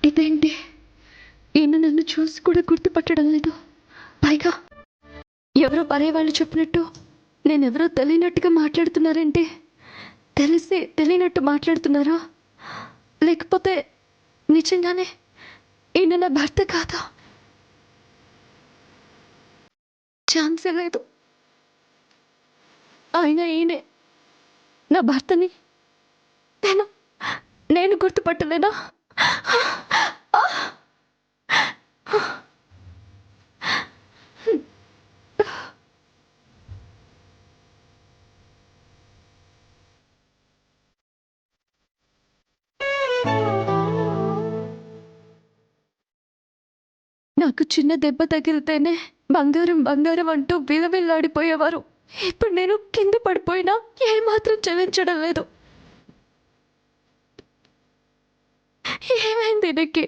ఇదేంటి, ఈయన నన్ను చూసి కూడా గుర్తుపట్టడం లేదు. పైగా ఎవరో పరేవాళ్ళు చెప్పినట్టు నేనెవరో తెలియనట్టుగా మాట్లాడుతున్నారేంటి? తెలిసి తెలియనట్టు మాట్లాడుతున్నారా? లేకపోతే నిజంగానే ఈయన నా భర్త కాదా? ఛాన్సే లేదు. ఆయన ఈయనే నా భర్తని నేను గుర్తుపట్టలేనా? నాకు చిన్న దెబ్బ తగిలితేనే బంగారం బంగారం అంటూ విలవిల్లాడిపోయేవారు. ఇప్పుడు నేను కింద పడిపోయినా ఏమాత్రం చెల్లించడం లేదు. ఏమైంది నీకు?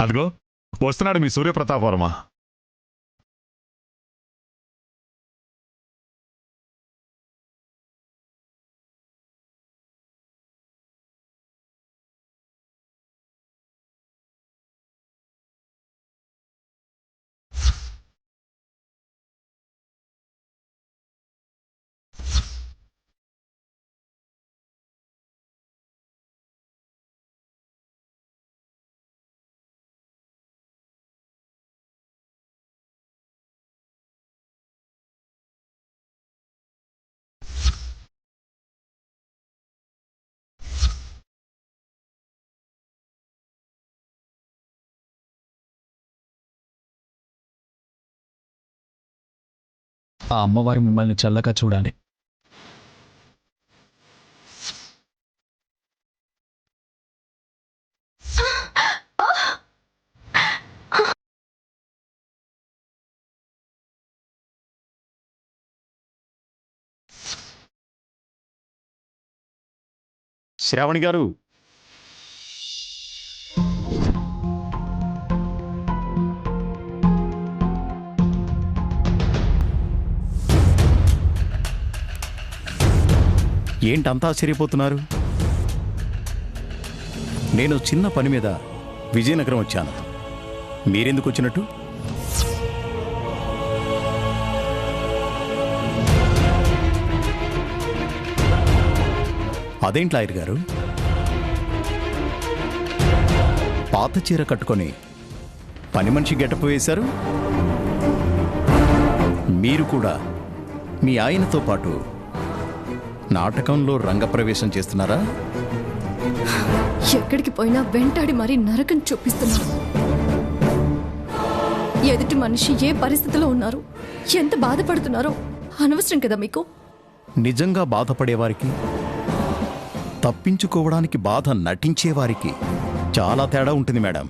అదిగో వస్తున్నాడు మీ సూర్యప్రతాప్ వర్మ. ఆ అమ్మవారు మిమ్మల్ని చల్లగా చూడాలి. శ్రావణి గారు, ఏంటంతా ఆశ్చర్యపోతున్నారు? నేను చిన్న పని మీద విజయనగరం వచ్చాను. మీరెందుకు వచ్చినట్టు? అదేంటి లాయర్ గారు, పాత చీర కట్టుకొని పని మనిషి గెటప్ వేశారు? మీరు కూడా మీ ఆయనతో పాటు నాటకంలో రంగప్రవేశం చేస్తున్నారా? ఎక్కడికి పోయినా వెంటాడి మరీ నరకం చూపిస్తున్నారు. ఎదుటి మనిషి ఏ పరిస్థితిలో ఉన్నారు, ఎంత బాధపడుతున్నారో అనవసరం కదా మీకు? నిజంగా బాధపడేవారికి, తప్పించుకోవడానికి బాధ నటించేవారికి చాలా తేడా ఉంటుంది మేడం.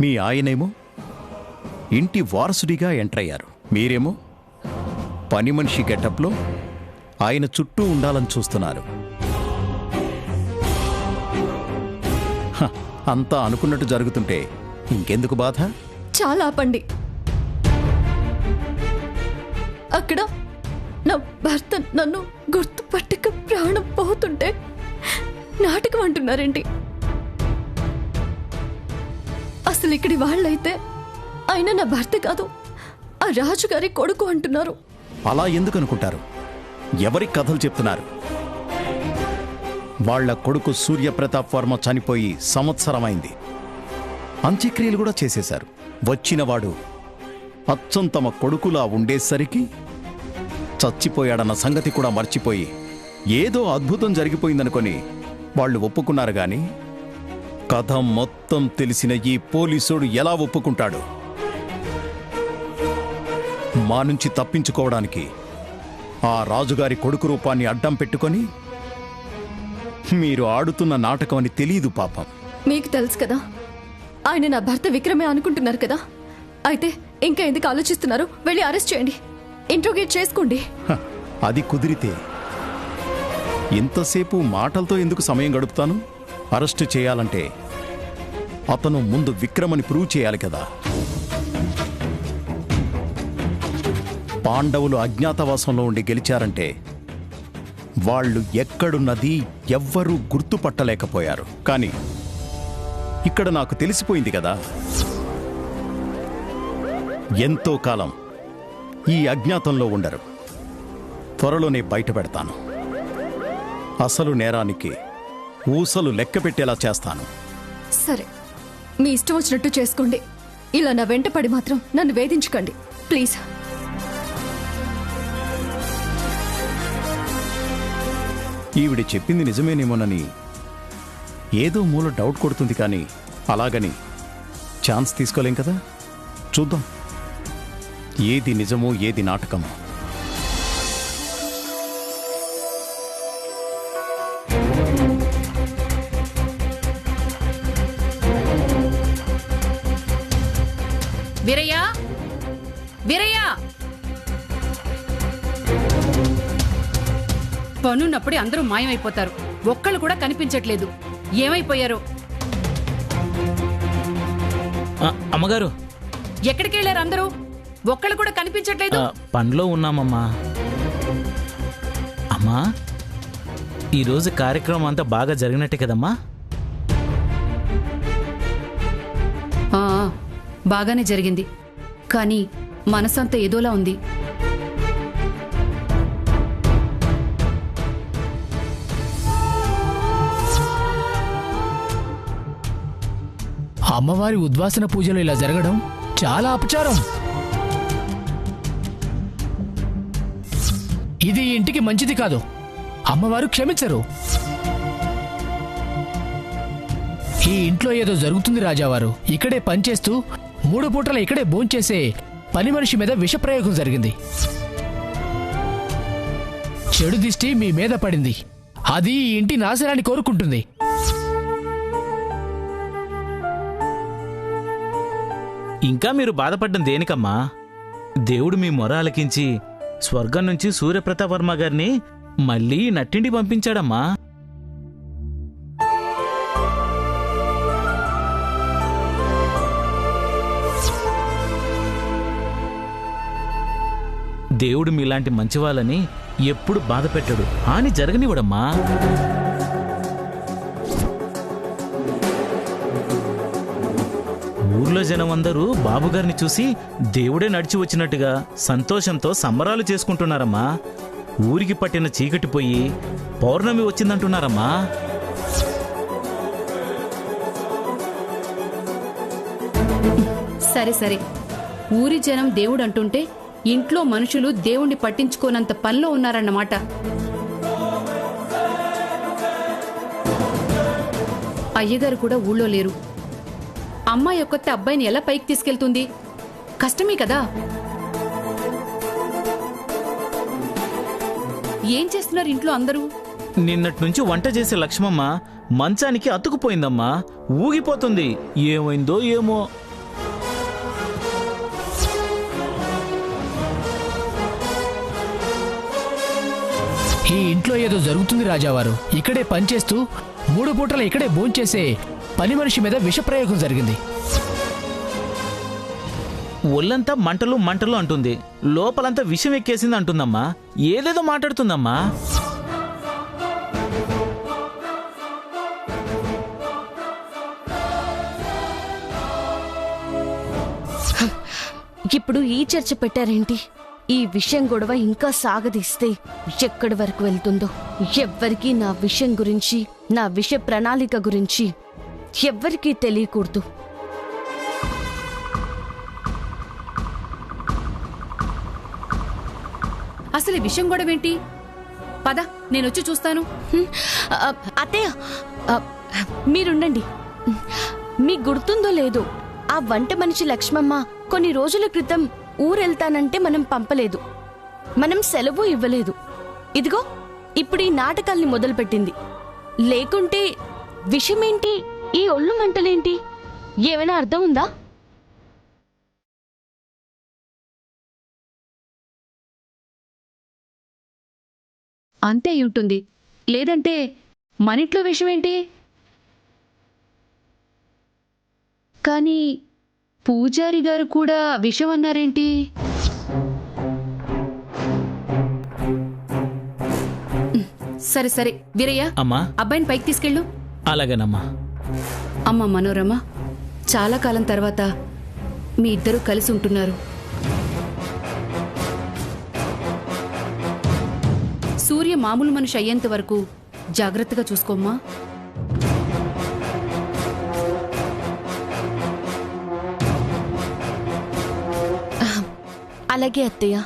మీ ఆయనేమో ఇంటి వారసుడిగా ఎంటర్ అయ్యారు. మీరేమో పని మనిషి గెటప్లో ఆయన చుట్టూ ఉండాలని చూస్తున్నారు. అంతా అనుకున్నట్టు జరుగుతుంటే ఇంకెందుకు బాధ? చాలా ఆపండి. అక్కడ నా భర్త నన్ను గుర్తుపట్టక ప్రాణం పోతుంటే నాటకం అంటున్నారేంటి? అసలు ఇక్కడి వాళ్ళైతే ఆయన నా భర్త కాదు, ఆ రాజుగారి కొడుకు అంటున్నారు. అలా ఎందుకు అనుకుంటారు? ఎవరి కథలు చెప్తున్నారు? వాళ్ల కొడుకు సూర్యప్రతాప్ వర్మ చనిపోయి సంవత్సరమైంది. అంత్యక్రియలు కూడా చేసేశారు. వచ్చినవాడు అచ్చం తమ కొడుకులా ఉండేసరికి చచ్చిపోయాడన్న సంగతి కూడా మర్చిపోయి ఏదో అద్భుతం జరిగిపోయిందనుకొని వాళ్ళు ఒప్పుకున్నారు గాని కథ మొత్తం తెలిసిన ఈ పోలీసుడు ఎలా ఒప్పుకుంటాడు? మా నుంచి తప్పించుకోవడానికి ఆ రాజుగారి కొడుకు రూపాన్ని అడ్డం పెట్టుకొని మీరు ఆడుతున్న నాటకం అని తెలీదు పాపం. మీకు తెలుసు కదా, ఆయన నా భర్త విక్రమే అనుకుంటున్నారు కదా. అయితే ఇంకా ఎందుకు ఆలోచిస్తున్నారు? వెళ్ళి అరెస్ట్ చేయండి, ఇంట్రోగేట్ చేసుకోండి. అది కుదిరితే ఇంతసేపు మాటలతో ఎందుకు సమయం గడుపుతాను? అరెస్టు చేయాలంటే అతను ముందు విక్రమని ప్రూవ్ చేయాలి కదా. పాండవులు అజ్ఞాతవాసంలో ఉండి గెలిచారంటే వాళ్ళు ఎక్కడున్నది ఎవ్వరూ గుర్తుపట్టలేకపోయారు. కానీ ఇక్కడ నాకు తెలిసిపోయింది కదా, ఎంతో కాలం ఈ అజ్ఞాతంలో ఉండరు. త్వరలోనే బయట పెడతాను. అసలు నేరానికి ఊసలు లెక్క పెట్టేలా చేస్తాను. సరే, మీ ఇష్టం వచ్చినట్టు చేసుకోండి. ఇలా నా వెంట పడి మాత్రం నన్ను వేధించకండి ప్లీజ్. ఈవిడ చెప్పింది నిజమేనేమోనని ఏదో మూల డౌట్ కొడుతుంది, కానీ అలాగని ఛాన్స్ తీసుకోలేం కదా. చూద్దాం ఏది నిజమో ఏది నాటకమో. వీరయ్య, వీరయ్య, పనున్నప్పుడే అందరూ మాయమైపోతారు. ఒక్కళ్ళు కూడా కనిపించట్లేదు. ఏమైపోయారు? అమ్మగారు, ఎక్కడికి వెళ్ళారు అందరూ? ఒక్కళ్ళు కూడా కనిపించట్లేదు. పనిలో ఉన్నామమ్మా. అమ్మా, ఈరోజు కార్యక్రమం అంతా బాగా జరిగినట్టే కదమ్మా? బాగానే జరిగింది, కానీ మనసంతా ఏదోలా ఉంది. అమ్మవారి ఉద్వాసన పూజలు ఇలా జరగడం చాలా అపచారం. ఇది ఇంటికి మంచిది కాదు. అమ్మవారు క్షమించరు. ఈ ఇంట్లో ఏదో జరుగుతుంది రాజావారు. ఇక్కడే పనిచేస్తూ 3 పూటల ఇక్కడే భోంచేసే పని మనిషి మీద విషప్రయోగం జరిగింది. చెడు దిష్టి మీ మీద పడింది. అది ఈ ఇంటి నాశనాన్ని కోరుకుంటుంది. ఇంకా మీరు బాధపడ్డం దేనికమ్మా? దేవుడు మీ మొర ఆలకించి స్వర్గం నుంచి సూర్యప్రతాప్ వర్మ గారిని మళ్ళీ నట్టింటి పంపించాడమ్మా. దేవుడు మీలాంటి మంచివాళ్ళని ఎప్పుడు బాధ పెట్టడు. హాని జరగనివ్వడమ్మా. ఊర్లో జనం అందరూ బాబుగారిని చూసి దేవుడే నడిచి వచ్చినట్టుగా సంతోషంతో సంబరాలు చేసుకుంటున్నారమ్మా. ఊరికి పట్టిన చీకటి పోయి పౌర్ణమి వచ్చిందంటున్నారమ్మా. సరే సరే, ఊరి జనం దేవుడు అంటుంటే ఇంట్లో మనుషులు దేవుణ్ణి పట్టించుకోనంత పనిలో ఉన్నారన్నమాట. అయ్యగారు కూడా ఊళ్ళో లేరు. అమ్మాయి ఒక్కతే అబ్బాయిని ఎలా పైకి తీసుకెళ్తుంది? కష్టమే కదా. ఏం చేస్తున్నారు ఇంట్లో అందరూ? నిన్నటి నుంచి వంట చేసే లక్ష్మమ్మ మంచానికి అతుకుపోయిందమ్మా. ఊగిపోతుంది. ఏమైందో ఏమో. ఈ ఇంట్లో ఏదో జరుగుతుంది రాజావారు. ఇక్కడే పనిచేస్తూ 3 పూటల ఇక్కడే భోంచేసే పని మనిషి మీద విషప్రయోగం జరిగింది. ఒళ్ళంతా మంటలు మంటలు అంటుంది. లోపలంతా విషం ఎక్కేసింది అంటుందమ్మా. ఏదేదో మాట్లాడుతుందమ్మా. ఇప్పుడు ఈ చర్చ పెట్టారేంటి? ఈ విషయం గొడవ ఇంకా సాగదీస్తే ఎక్కడి వరకు వెళ్తుందో ఎవ్వరికీ నా విషయం గురించి, నా విష ప్రణాళిక గురించి ఎవ్వరికీ తెలియకూడదు. అసలు ఈ విషయం గొడవేంటి? పద, నేనొచ్చి చూస్తాను. అత్తయ్య, మీరుండండి. మీకు గుర్తుందో లేదో, ఆ వంట మనిషి లక్ష్మమ్మ కొన్ని రోజుల క్రితం ఊరెళ్తానంటే మనం పంపలేదు, మనం సెలవు ఇవ్వలేదు. ఇదిగో ఇప్పుడు ఈ నాటకాల్ని మొదలుపెట్టింది. లేకుంటే విషమేంటి, ఈ ఒళ్ళు మంటలేంటి? ఏమైనా అర్థం ఉందా? అంతే ఉంటుంది. లేదంటే మనింట్లో విషమేంటి? కానీ పూజారి గారు కూడా విషం అన్నారేంటి? సరే సరే వీరయ్య, అమ్మా అబ్బాయిని పైకి తీసుకెళ్ళు. అలాగేనమ్మా. అమ్మ మనోరమ, చాలా కాలం తర్వాత మీ ఇద్దరూ కలిసి ఉంటున్నారు. సూర్య మామూలు మనిషి అయ్యేంత వరకు జాగ్రత్తగా చూసుకోమ్మా. అలాగే అత్తయ్య.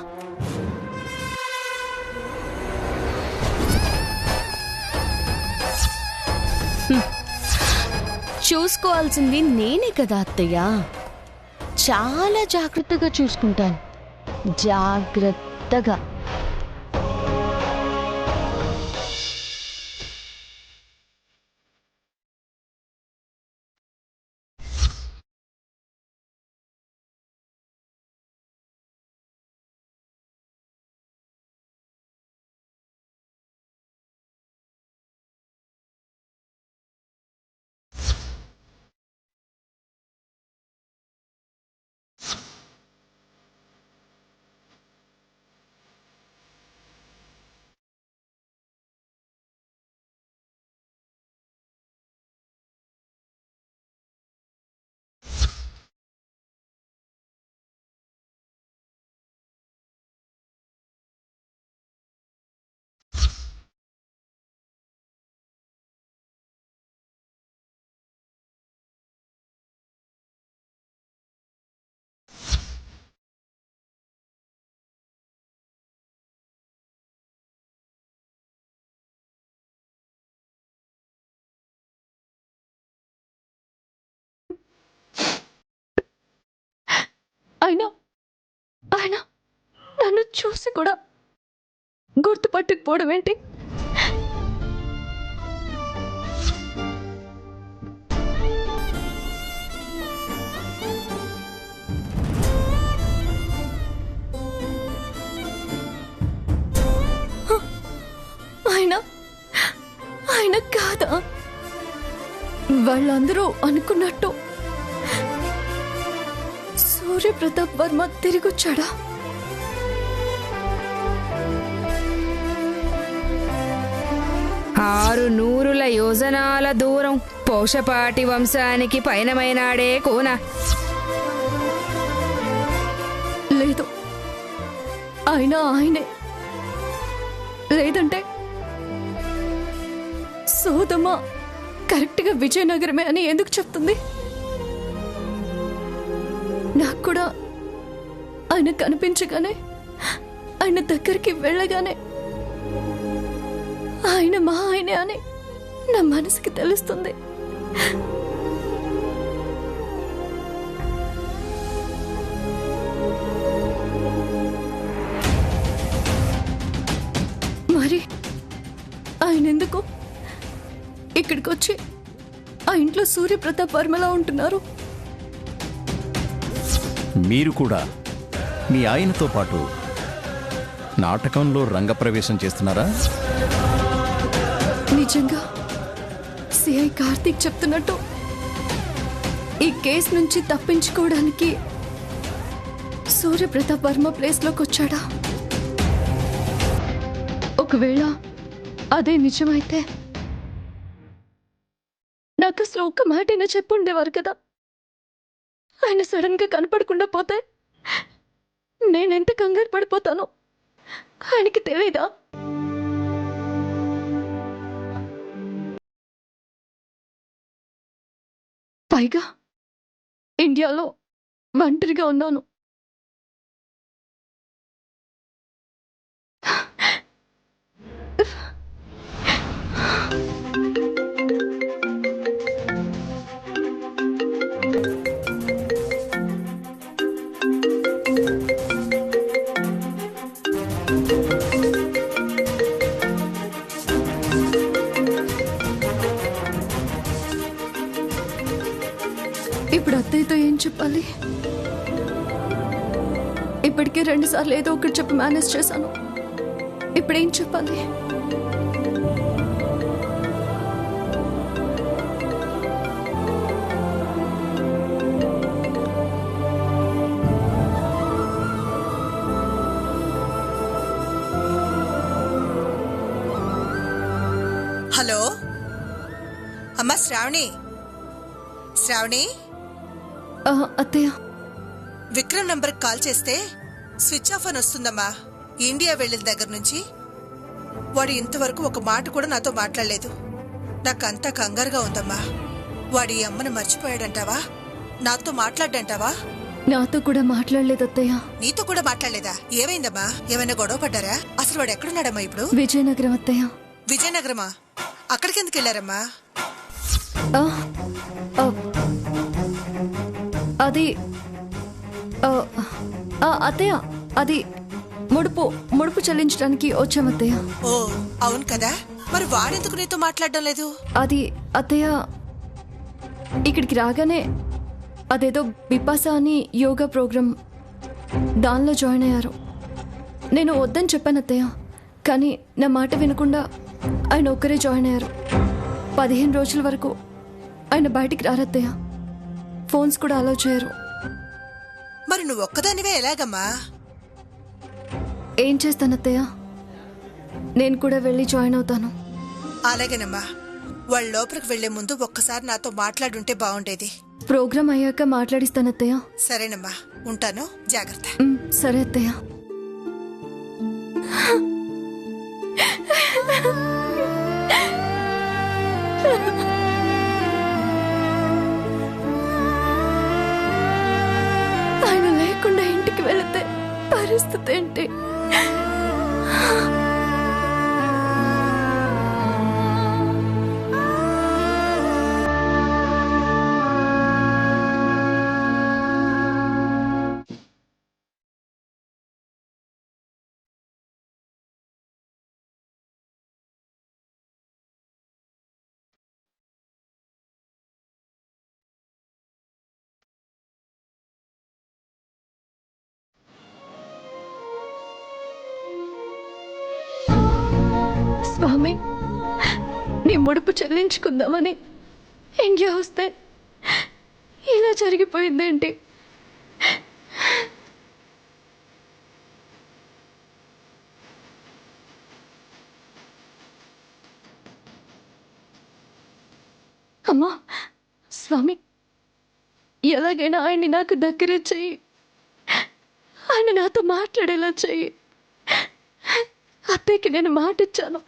చూసుకోవాల్సింది నేనే కదా అత్తయ్య. చాలా జాగ్రత్తగా చూసుకుంటాను, జాగ్రత్తగా. ఆయన నన్ను చూసి కూడా గుర్తుపట్టుకుపోవడం ఏంటి? ఆయన కాదా? వాళ్ళందరూ అనుకున్నట్టు సూర్యప్రతాప్ వర్మ తిరిగొచ్చాడా? ఆరు నూరుల యోజనాల దూరం పోషపాటి వంశానికి పయనమైనాడే కోన. లేదు, ఆయనే. లేదంటే సోదమ్మ కరెక్ట్గా విజయనగరమే అని ఎందుకు చెప్తుంది? నాకు కూడా ఆయన కనిపించగానే, ఆయన దగ్గరికి వెళ్ళగానే ఆయన మా ఆయనే అని నా మనసుకి తెలుస్తుంది. మరి ఆయన ఎందుకు ఇక్కడికి వచ్చి ఆ ఇంట్లో సూర్యప్రతాప్ వర్మలా ఉంటున్నారు? మీరు కూడా మీ ఆయనతో పాటు నాటకంలో రంగప్రవేశం చేస్తున్నారా? నిజంగా సిఐ కార్తీక్ చెప్తున్నట్టు ఈ కేసు నుంచి తప్పించుకోవడానికి సూర్యప్రతాప్ వర్మ ప్లేస్లోకి వచ్చాడా? ఒకవేళ అదే నిజమైతే నాకు అసలు ఒక్క మాటైనా చెప్పుండేవారు కదా. ఆయన సడన్ గా కనపడకుండా పోతే నేనెంత కంగారు పడిపోతానో ఆయనకి తెలియదా? పైగా ఇండియాలో ఒంటరిగా ఉన్నాను. ఇప్పుడు అత్తయ్యతో ఏం చెప్పాలి? ఇప్పటికే 2 సార్లు ఏదో ఒకటి చెప్పి మేనేజ్ చేశాను. ఇప్పుడు ఏం చెప్పాలి? హలో అమ్మా శ్రావణి, శ్రావణి, అత్తయ్య, విక్రమ్ నంబర్కి కాల్ చేస్తే స్విచ్ ఆఫ్ అని వస్తుందమ్మా. ఇండియా వెళ్ళిన దగ్గర నుంచి వాడు ఇంతవరకు ఒక మాట కూడా నాతో మాట్లాడలేదు. నాకంతా కంగారుగా ఉందమ్మా. వాడి అమ్మని మర్చిపోయాడంటావా? నాతో మాట్లాడ్డంటావా? నాతో కూడా మాట్లాడలేదు అత్తయ్య. నీతో కూడా మాట్లాడలేదా? ఏమైందమ్మా? ఏమైనా గొడవ పడ్డారా? అసలు వాడు ఎక్కడున్నాడమ్మా ఇప్పుడు? విజయనగరం అత్తయ్య. విజయనగరమా? అక్కడికి ఎందుకు వెళ్ళారమ్మా? అది అత్తయ్య, అది ముడుపు చెల్లించడానికి వచ్చామత్తయ్య. ఓ అవును కదా, మరి వాడెందుకు నీతో మాట్లాడడం లేదు? అది అత్తయ్య, ఇక్కడికి రాగానే అదేదో బిపాస అని యోగా ప్రోగ్రాం, దానిలో జాయిన్ అయ్యారు. నేను వద్దని చెప్పాను అత్తయ్య, కానీ నా మాట వినకుండా ఆయన ఒక్కరే జాయిన్ అయ్యారు. 15 రోజుల వరకు ఆయన బయటికి రారత్తయ్య. ఫోన్స్ కూడా అలౌ చేయరు. మరి నువ్వు ఒక్కదానివే ఎలాగమ్మా? ఏం చేస్తానత్తయ్య, నేను కూడా వెళ్ళి జాయిన్ అవుతాను. అలాగేనమ్మా. వాళ్ళ లోపలికి వెళ్లే ముందు ఒక్కసారి నాతో మాట్లాడుంటే బాగుండేది. ప్రోగ్రాం అయ్యాక మాట్లాడిస్తానత్తయ్య. సరేనమ్మా, ఉంటాను. జాగ్రత్త. సరే అత్తయ్య. ఆయన లేకుండా ఇంటికి వెళితే పరిస్థితి ఏంటి? స్వామి, నీ ముడుపు చెల్లించుకుందామని ఇండియా వస్తే ఇలా జరిగిపోయిందేంటి? అమ్మా స్వామి, ఎలాగైనా ఆయన్ని నాకు దగ్గర చెయ్యి. ఆయన నాతో మాట్లాడేలా చెయ్యి. అత్తయ్యకి నేను మాట ఇచ్చాను,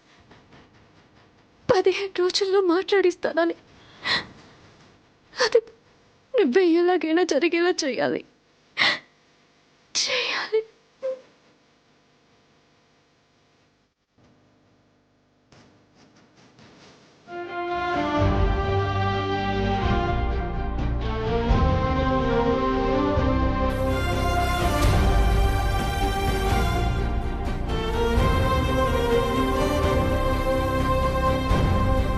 15 రోజుల్లో మాట్లాడిస్తానని. అది నువ్వే ఎలాగైనా జరిగేలా చేయాలి.